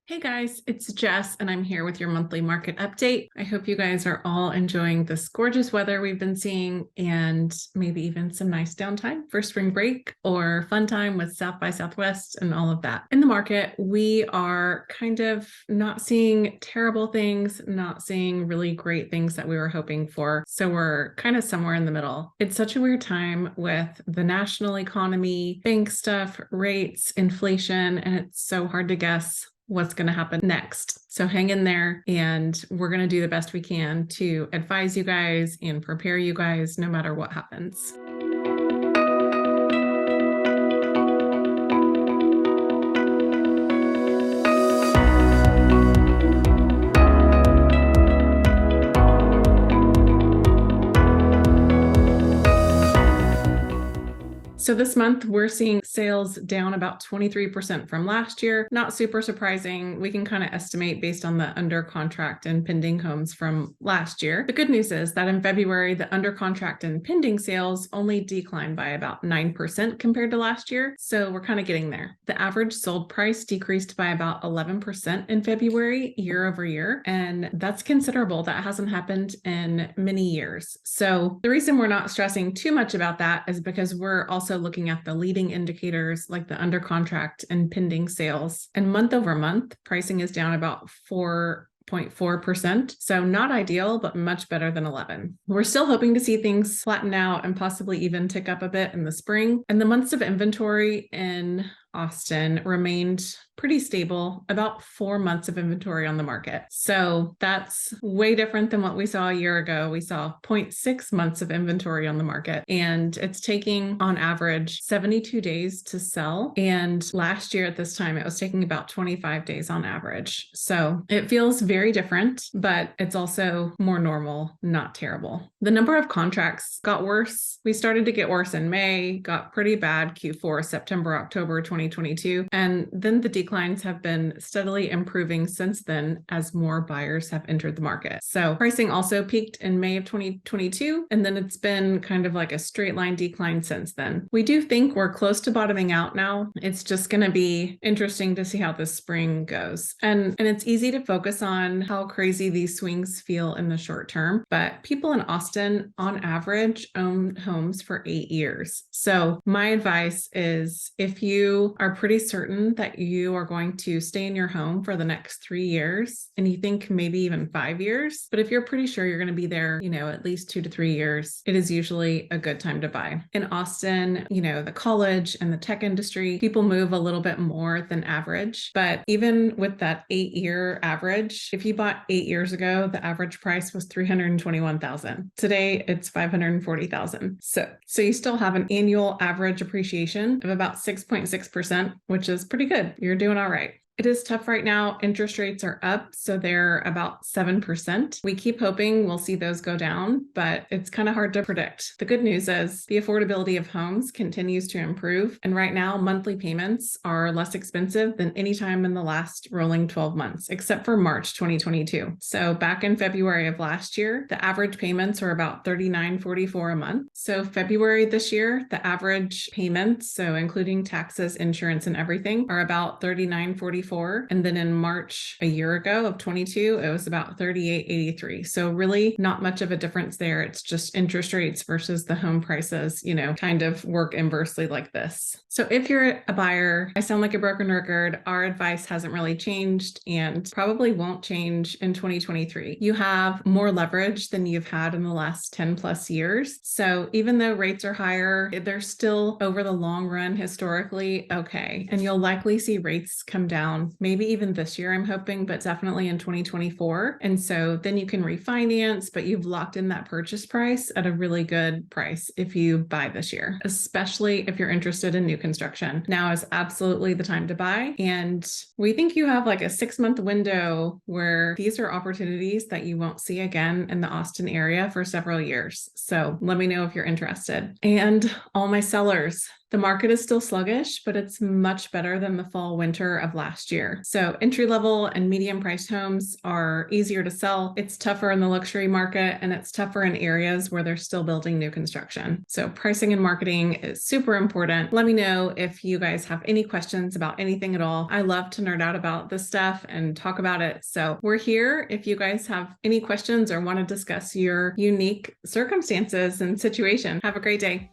Hey guys, it's Jess, and I'm here with your monthly market update. I hope you guys are all enjoying this gorgeous weather we've been seeing and maybe even some nice downtime for spring break or fun time with South by Southwest and all of that. In the market, we are kind of not seeing terrible things, not seeing really great things that we were hoping for. So we're kind of somewhere in the middle. It's such a weird time with the national economy, bank stuff, rates, inflation, and it's so hard to guess what's going to happen next. So hang in there, and we're going to do the best we can to advise you guys and prepare you guys no matter what happens. So this month, we're seeing sales down about 23% from last year. Not super surprising. We can kind of estimate based on the under contract and pending homes from last year. The good news is that in February, the under contract and pending sales only declined by about 9% compared to last year. So we're kind of getting there. The average sold price decreased by about 11% in February year over year. And that's considerable. That hasn't happened in many years. So the reason we're not stressing too much about that is because we're also looking at the leading indicators like the under contract and pending sales. And month over month, pricing is down about 4.4%. So not ideal, but much better than 11. We're still hoping to see things flatten out and possibly even tick up a bit in the spring. And the months of inventory in Austin remained pretty stable, about 4 months of inventory on the market. So that's way different than what we saw a year ago. We saw 0.6 months of inventory on the market, and it's taking on average 72 days to sell. And last year at this time, it was taking about 25 days on average. So it feels very different, but it's also more normal, not terrible. The number of contracts got worse. We started to get worse in May, got pretty bad Q4, September, October 2022. And then the declines have been steadily improving since then as more buyers have entered the market. So pricing also peaked in May of 2022, and then it's been kind of like a straight line decline since then. We do think we're close to bottoming out now. It's just going to be interesting to see how this spring goes. And it's easy to focus on how crazy these swings feel in the short term, but people in Austin on average own homes for 8 years. So my advice is if you are pretty certain that you are going to stay in your home for the next 3 years, and you think maybe even 5 years, but if you're pretty sure you're going to be there, at least 2 to 3 years, it is usually a good time to buy. In Austin, the college and the tech industry, people move a little bit more than average, but even with that 8-year average, if you bought 8 years ago, the average price was $321,000. Today, it's $540,000. So you still have an annual average appreciation of about 6.6%, which is pretty good. You're doing all right. It is tough right now. Interest rates are up, so they're about 7%. We keep hoping we'll see those go down, but it's kind of hard to predict. The good news is the affordability of homes continues to improve, and right now monthly payments are less expensive than any time in the last rolling 12 months, except for March 2022. So back in February of last year, the average payments were about $39.44 a month. So February this year, the average payments, so including taxes, insurance, and everything, are about $39.44. And then in March a year ago of 22, it was about $38.83. So really not much of a difference there. It's just interest rates versus the home prices, kind of work inversely like this. So if you're a buyer, I sound like a broken record. Our advice hasn't really changed and probably won't change in 2023. You have more leverage than you've had in the last 10 plus years. So even though rates are higher, they're still over the long run historically okay. And you'll likely see rates come down, maybe even this year, I'm hoping, but definitely in 2024. And so then you can refinance, but you've locked in that purchase price at a really good price if you buy this year, especially if you're interested in new construction. Now is absolutely the time to buy. And we think you have like a 6-month window where these are opportunities that you won't see again in the Austin area for several years. So let me know if you're interested. And all my sellers, The market is still sluggish, but it's much better than the fall winter of last year. So entry level and medium priced homes are easier to sell. It's tougher in the luxury market, and it's tougher in areas where they're still building new construction. So pricing and marketing is super important. Let me know if you guys have any questions about anything at all. I love to nerd out about this stuff and talk about it. So we're here if you guys have any questions or want to discuss your unique circumstances and situation. Have a great day.